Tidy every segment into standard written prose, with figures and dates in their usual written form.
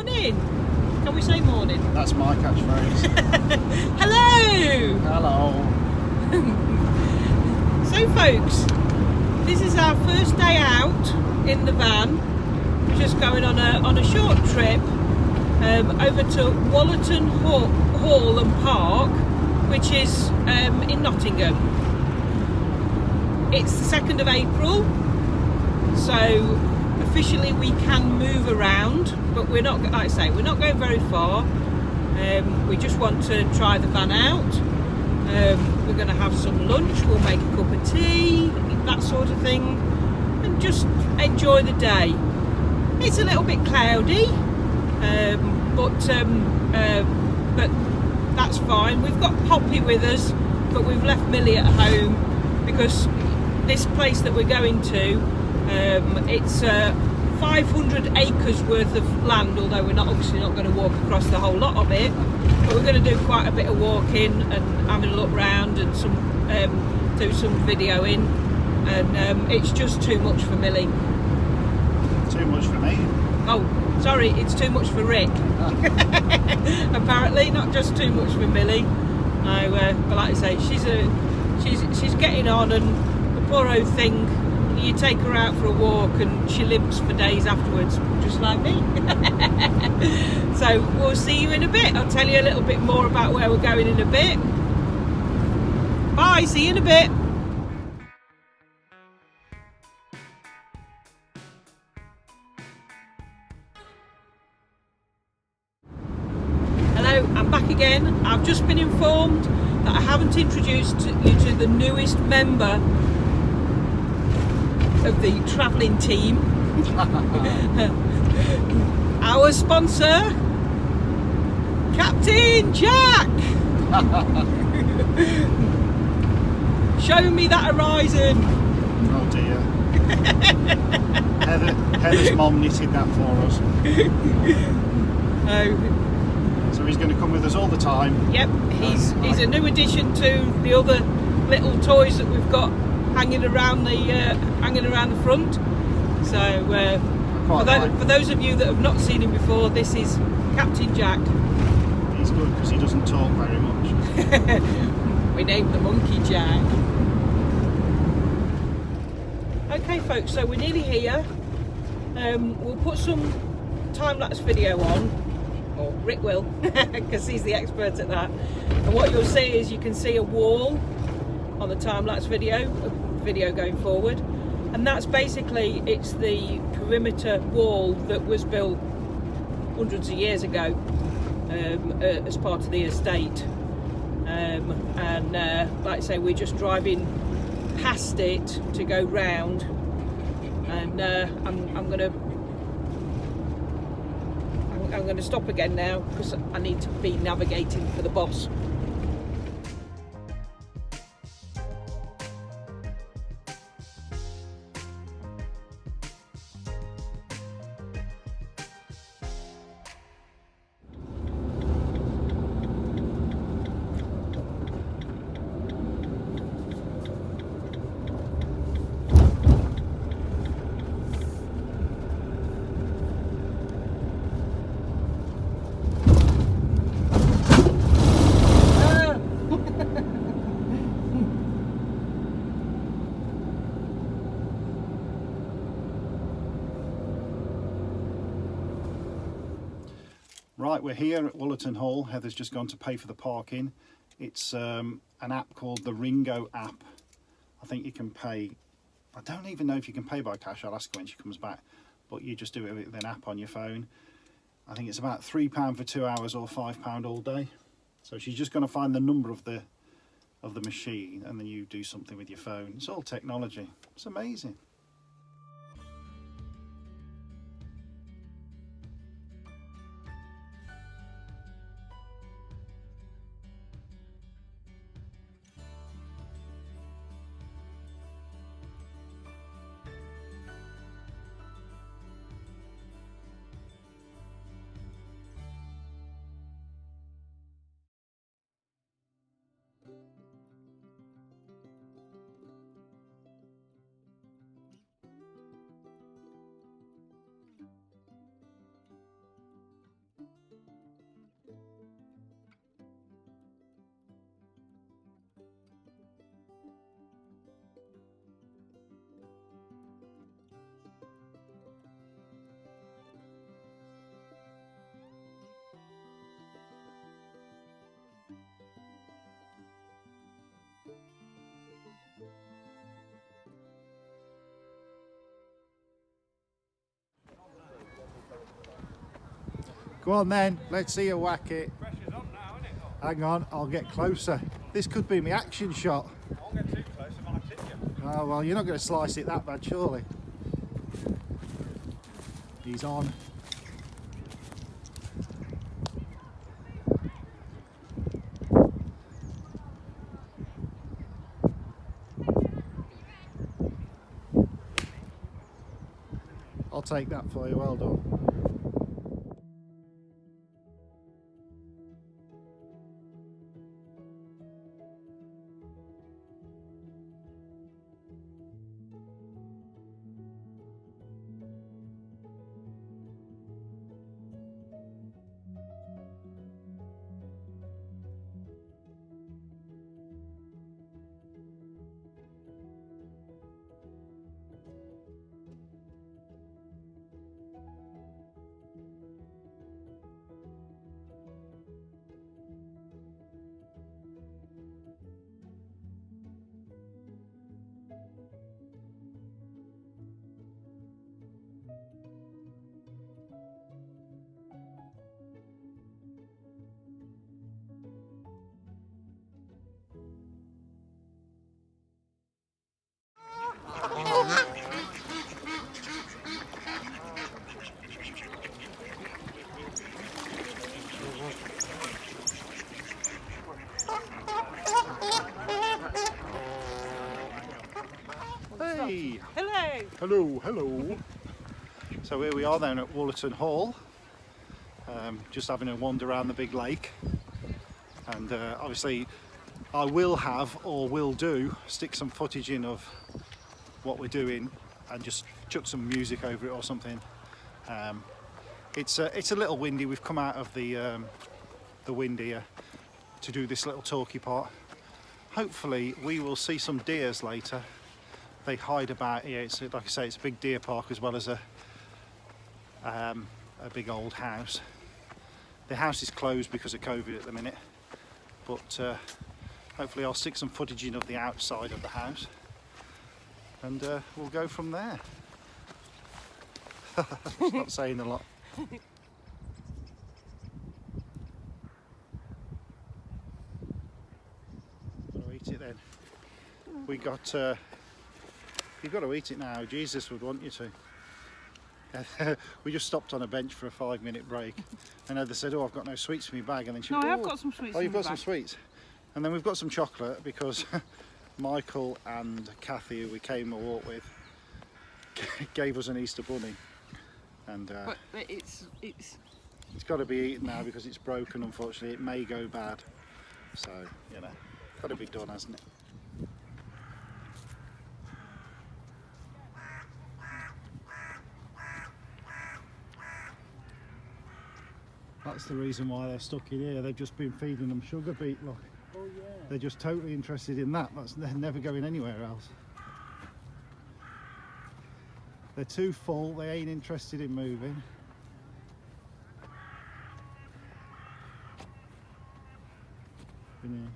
morning. Can we say morning? That's my catchphrase. Hello! Hello. So folks, this is our first day out in the van. We're just going on a short trip over to Wollaton Hall and Park, which is in Nottingham. It's the 2nd of April, so officially we can move around, but we're not, like I say, we're not going very far. We just want to try the van out. We're going to have some lunch, we'll make a cup of tea, that sort of thing, and just enjoy the day. It's a little bit cloudy, but that's fine. We've got Poppy with us, but we've left Millie at home because this place that we're going to, it's 500 acres worth of land, although we're obviously not going to walk across the whole lot of it, but we're going to do quite a bit of walking and having a look round and do some videoing, and it's just too much for Millie. Too much for me. Oh, sorry, it's too much for Rick. Apparently, not just too much for Millie. No, but like I say, she's getting on, and the poor old thing, you take her out for a walk and she limps for days afterwards, just like me. So we'll see you in a bit. I'll tell you a little bit more about where we're going in a bit. Bye, see you in a bit. Hello, I'm back again. I've just been informed that I haven't introduced you to the newest member of the travelling team. Our sponsor, Captain Jack. Show me that horizon. Oh dear. Heather's mom knitted that for us. Oh. So he's going to come with us all the time. Yep, he's a new addition to the other little toys that we've got hanging around the front. So for those of you that have not seen him before, this is Captain Jack. He's good because he doesn't talk very much. We named the monkey Jack. Okay folks, so we're nearly here. We'll put some time-lapse video on, or Rick will, because he's the expert at that. And what you'll see is you can see a wall on the time-lapse video going forward, and that's basically, it's the perimeter wall that was built hundreds of years ago as part of the estate, and like I say, we're just driving past it to go round, and I'm gonna stop again now because I need to be navigating for the boss. Right, we're here at Wollaton Hall. Heather's just gone to pay for the parking. It's an app called the Ringo app. I think you can pay, I don't even know if you can pay by cash, I'll ask her when she comes back, but you just do it with an app on your phone. I think it's about £3 for 2 hours or £5 all day. So she's just going to find the number of the machine, and then you do something with your phone. It's all technology. It's amazing. Go on then, let's see you whack it. Pressure's on now, isn't it? Hang on, I'll get closer. This could be my action shot. I won't get too close, I might hit you. Oh well, you're not going to slice it that bad, surely. He's on. I'll take that for you, well done. Hey! Hello! Hello, hello. So here we are down at Wollaton Hall, just having a wander around the big lake. And obviously I will have, or will do, stick some footage in of what we're doing and just chuck some music over it or something. It's a little windy. We've come out of the wind here to do this little talky part. Hopefully we will see some deers later. They hide about here. It's, like I say, it's a big deer park as well as a big old house. The house is closed because of COVID at the minute, but hopefully I'll stick some footage in of the outside of the house and we'll go from there. It's not saying a lot. Gotta eat it then. We got you've got to eat it now. Jesus would want you to. We just stopped on a bench for a 5-minute break, and they said, "Oh, I've got no sweets for my bag," and then she No, went, I have got some sweets. "Oh, you've in my got some bag. sweets," and then we've got some chocolate because Michael and Kathy, who we came a walk with, gave us an Easter bunny, and But it's it's got to be eaten now because it's broken. Unfortunately, it may go bad, so you know, got to be done, hasn't it? That's the reason why they're stuck in here. They've just been feeding them sugar beet, look. Oh yeah. They're just totally interested in that. They're never going anywhere else. They're too full, they ain't interested in moving. I'm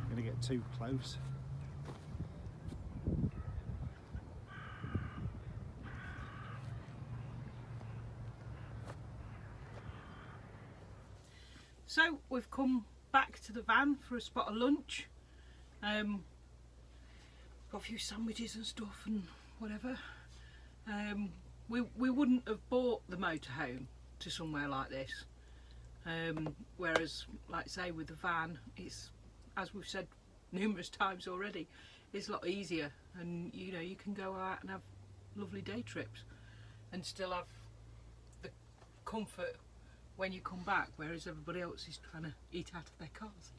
gonna get too close. So we've come back to the van for a spot of lunch. Got a few sandwiches and stuff and whatever. We wouldn't have bought the motorhome to somewhere like this. Whereas, like I say, with the van, it's, as we've said numerous times already, it's a lot easier, and you know, you can go out and have lovely day trips and still have the comfort when you come back, whereas everybody else is trying to eat out of their cars.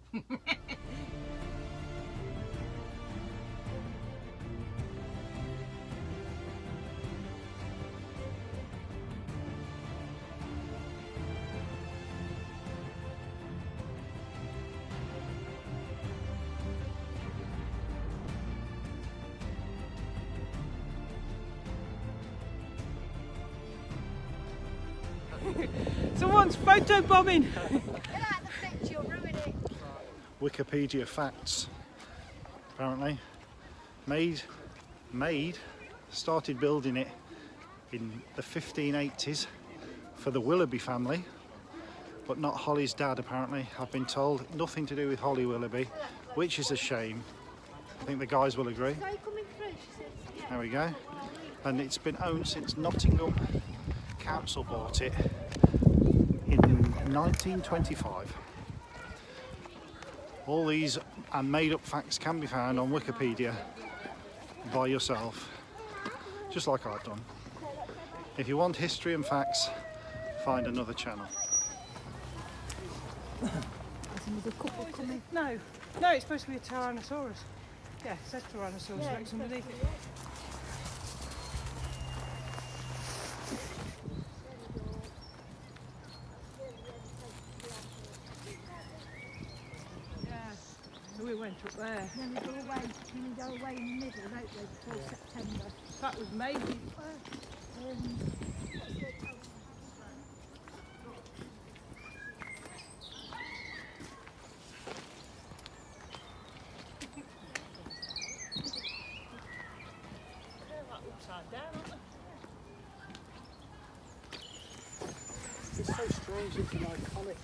Someone's photo bombing. Wikipedia facts. apparently. Started building it in the 1580s for the Willoughby family, but not Holly's dad apparently. I've been told nothing to do with Holly Willoughby, which is a shame. I think the guys will agree. There we go. And it's been owned since Nottingham Council bought it in 1925. All these and made up facts can be found on Wikipedia by yourself, just like I've done. If you want history and facts, find another channel. No, it's supposed to be a Tyrannosaurus. Yeah, it says Tyrannosaurus Rex underneath it. Yeah, we went up there. Then we go away in the middle, don't we, before September. That was maybe. It's so strange, it's an iconic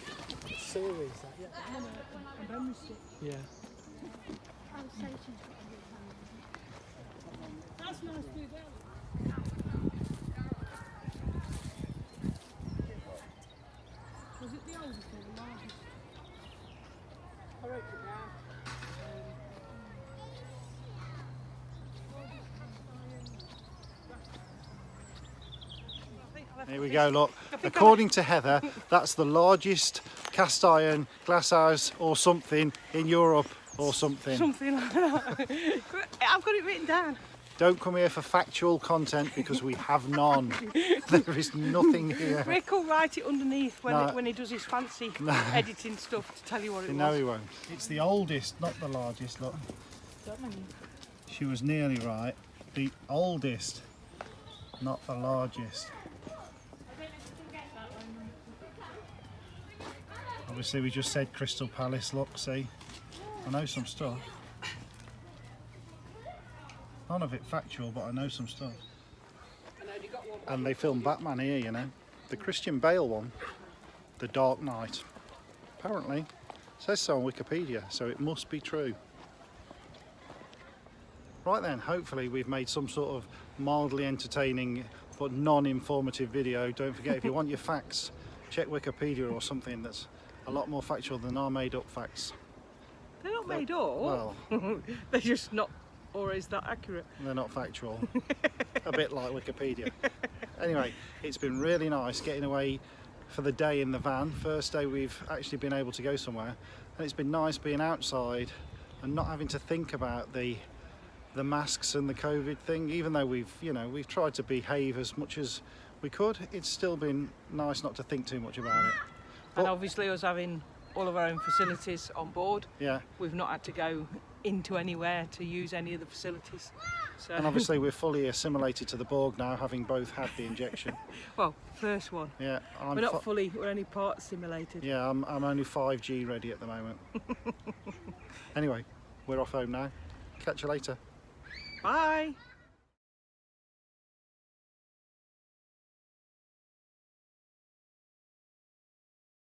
series, that, yeah. Yeah. That's nice blue bell. Was it the oldest or the largest? I wrote it down. Here we go, look. According to Heather, that's the largest cast iron glass house or something in Europe or something. Something like that. I've got it written down. Don't come here for factual content because we have none. There is nothing here. Rick will write it underneath when he does his fancy editing stuff to tell you what it No, was. he won't. It's the oldest, not the largest, look. She was nearly right. The oldest, not the largest. Obviously we just said Crystal Palace, look, see? I know some stuff. None of it factual, but I know some stuff. And they filmed Batman here, you know. The Christian Bale one, The Dark Knight. Apparently, says so on Wikipedia, so it must be true. Right then, hopefully we've made some sort of mildly entertaining but non-informative video. Don't forget, if you want your facts, check Wikipedia or something that's a lot more factual than our made-up facts. They're not made up. Well, They're just not always that accurate. they're not factual. A bit like Wikipedia. Anyway, it's been really nice getting away for the day in the van. First day we've actually been able to go somewhere, and it's been nice being outside and not having to think about the masks and the COVID thing. Even though we've tried to behave as much as we could, it's still been nice not to think too much about it. And obviously us having all of our own facilities on board, Yeah, we've not had to go into anywhere to use any of the facilities. So, and obviously we're fully assimilated to the Borg now, having both had the injection. well, first one. Yeah, We're not fully, we're only part simulated. Yeah, I'm only 5G ready at the moment. Anyway, we're off home now. Catch you later. Bye.